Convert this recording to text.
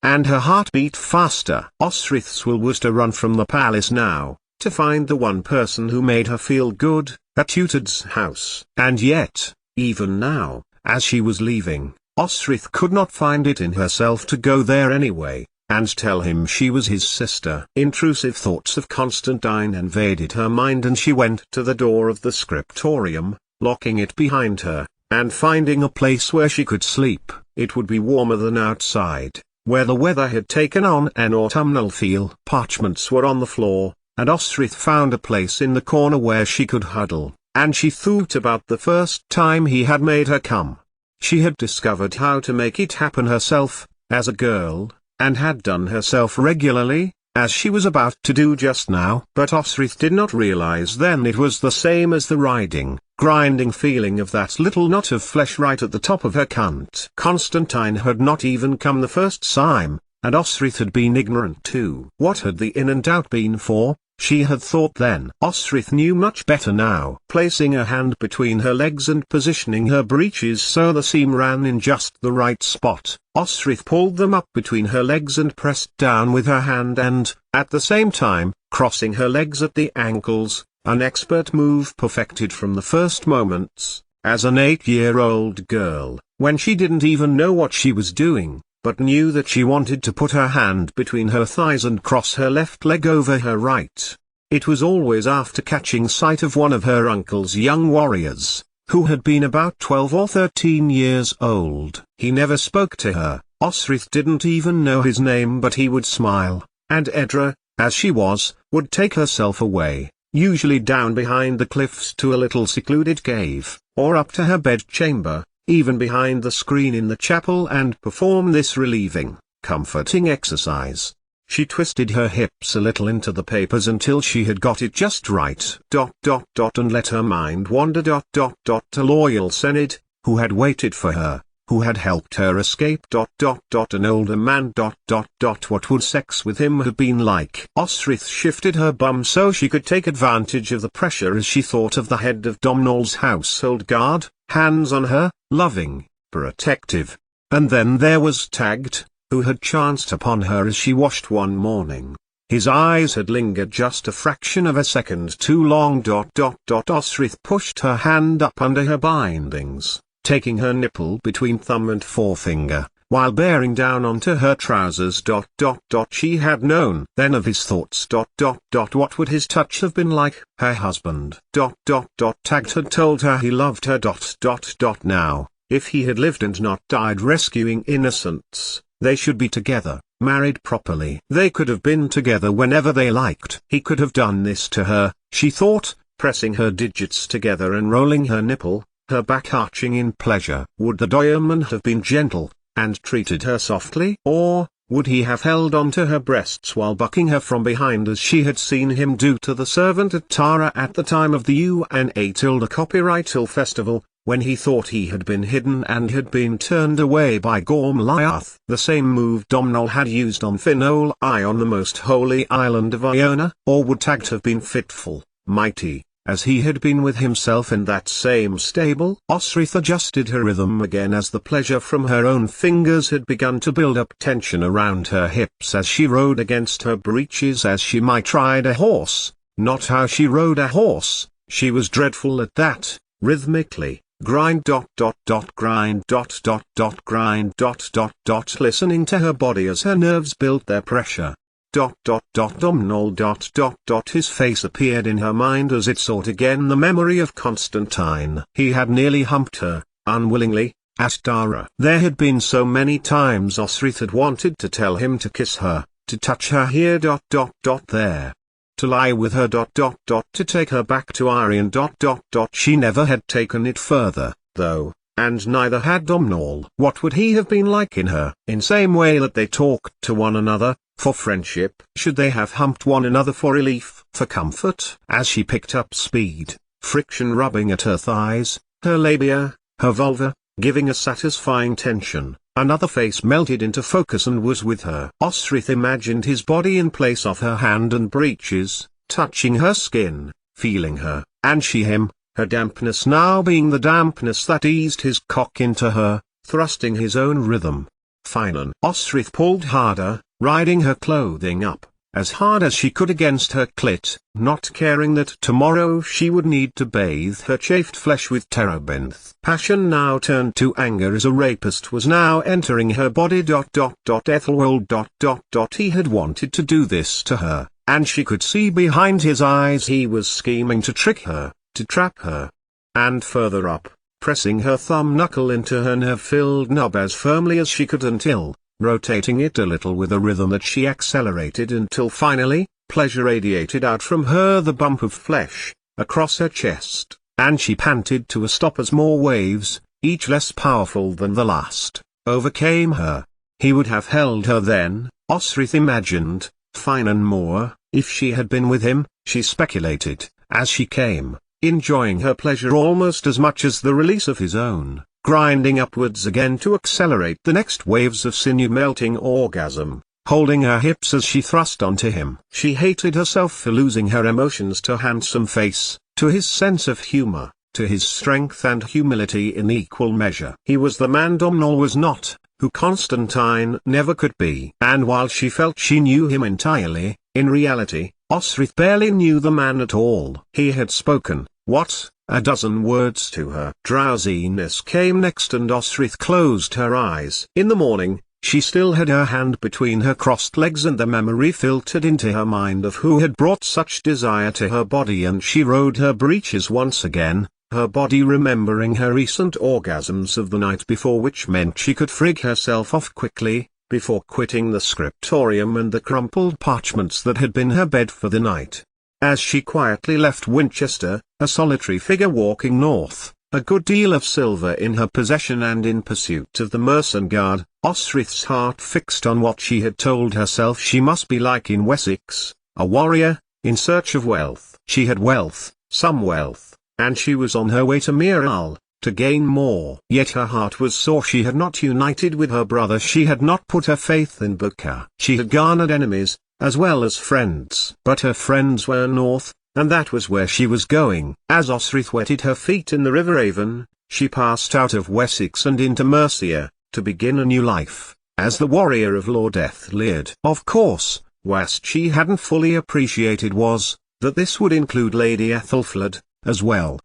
and her heart beat faster. Osrith's will was to run from the palace now, to find the one person who made her feel good, at Tuted's house. And yet, even now, as she was leaving, Osrith could not find it in herself to go there anyway, and tell him she was his sister. Intrusive thoughts of Constantine invaded her mind, and she went to the door of the scriptorium, locking it behind her, and finding a place where she could sleep. It would be warmer than outside, where the weather had taken on an autumnal feel. Parchments were on the floor, and Osrith found a place in the corner where she could huddle, and she thought about the first time he had made her come. She had discovered how to make it happen herself, as a girl, and had done herself regularly, as she was about to do just now. But Osrith did not realize then it was the same as the riding, grinding feeling of that little knot of flesh right at the top of her cunt. Constantine had not even come the first time, and Osrith had been ignorant too. What had the in and out been for? She had thought then. Osrith knew much better now. Placing a hand between her legs and positioning her breeches so the seam ran in just the right spot, Osrith pulled them up between her legs and pressed down with her hand and, at the same time, crossing her legs at the ankles, an expert move perfected from the first moments, as an 8-year-old girl, when she didn't even know what she was doing, but knew that she wanted to put her hand between her thighs and cross her left leg over her right. It was always after catching sight of one of her uncle's young warriors, who had been about 12 or 13 years old. He never spoke to her, Osrith didn't even know his name, but he would smile, and Edra, as she was, would take herself away, usually down behind the cliffs to a little secluded cave, or up to her bedchamber, even behind the screen in the chapel, and perform this relieving, comforting exercise. She twisted her hips a little into the papers until she had got it just right. And let her mind wander. To loyal Senate, who had waited for her, who had helped her escape. An older man. What would sex with him have been like? Osrith shifted her bum so she could take advantage of the pressure as she thought of the head of Domhnall's household guard, hands on her, loving, protective. And then there was Tagged, who had chanced upon her as she washed one morning. His eyes had lingered just a fraction of a second too long. Osrith pushed her hand up under her bindings, taking her nipple between thumb and forefinger, while bearing down onto her trousers. She had known then of his thoughts. What would his touch have been like? Her husband. Tagged had told her he loved her. Now, if he had lived and not died rescuing innocents, they should be together, married properly. They could have been together whenever they liked. He could have done this to her, she thought, pressing her digits together and rolling her nipple, her back arching in pleasure. Would the doyerman have been gentle, and treated her softly? Or, would he have held on to her breasts while bucking her from behind as she had seen him do to the servant at Tara at the time of the UNA Copyrightal Festival, when he thought he had been hidden and had been turned away by Gormlaith? The same move Domhnall had used on Finol I on the most holy island of Iona? Or would Tagged have been fitful, mighty, as he had been with himself in that same stable? Osrith adjusted her rhythm again as the pleasure from her own fingers had begun to build up tension around her hips as she rode against her breeches as she might ride a horse, not how she rode a horse. She was dreadful at that, rhythmically. Grind. Grind. Grind. Listening to her body as her nerves built their pressure. Domhnall. His face appeared in her mind as it sought again the memory of Constantine. He had nearly humped her, unwillingly, at Tara. There had been so many times Osrith had wanted to tell him to kiss her, to touch her here. There. To lie with her. To take her back to Irion. She never had taken it further, though, and neither had Domhnall. What would he have been like in her? In same way that they talked to one another, for friendship. Should they have humped one another for relief, for comfort? As she picked up speed, friction rubbing at her thighs, her labia, her vulva, giving a satisfying tension, another face melted into focus and was with her. Osrith imagined his body in place of her hand and breeches, touching her skin, feeling her, and she him, her dampness now being the dampness that eased his cock into her, thrusting his own rhythm. Finan. Osrith pulled harder, riding her clothing up, as hard as she could against her clit, not caring that tomorrow she would need to bathe her chafed flesh with terebinth. Passion now turned to anger as a rapist was now entering her body. Ethelwold. He had wanted to do this to her, and she could see behind his eyes he was scheming to trick her, to trap her. And further up, pressing her thumb knuckle into her nerve-filled knob as firmly as she could until, rotating it a little with a rhythm that she accelerated until finally, pleasure radiated out from her the bump of flesh, across her chest, and she panted to a stop as more waves, each less powerful than the last, overcame her. He would have held her then, Osrith imagined, fine and more, if she had been with him, she speculated, as she came, enjoying her pleasure almost as much as the release of his own, grinding upwards again to accelerate the next waves of sinew-melting orgasm, holding her hips as she thrust onto him. She hated herself for losing her emotions to handsome face, to his sense of humor, to his strength and humility in equal measure. He was the man Domhnall was not, who Constantine never could be. And while she felt she knew him entirely, in reality, Osrith barely knew the man at all. He had spoken, what, a dozen words to her. Drowsiness came next and Osrith closed her eyes. In the morning, she still had her hand between her crossed legs and the memory filtered into her mind of who had brought such desire to her body, and she rode her breeches once again, her body remembering her recent orgasms of the night before, which meant she could frig herself off quickly, before quitting the scriptorium and the crumpled parchments that had been her bed for the night. As she quietly left Winchester, a solitary figure walking north, a good deal of silver in her possession and in pursuit of the Mercen Guard, Osrith's heart fixed on what she had told herself she must be like in Wessex, a warrior, in search of wealth. She had wealth, some wealth, and she was on her way to Miral, to gain more. Yet her heart was sore she had not united with her brother, she had not put her faith in Bukka. She had garnered enemies, as well as friends. But her friends were north, and that was where she was going. As Osrith wetted her feet in the River Avon, she passed out of Wessex and into Mercia, to begin a new life, as the warrior of Lord Ethelred. Of course, what she hadn't fully appreciated was, that this would include Lady Ethelflaed, as well.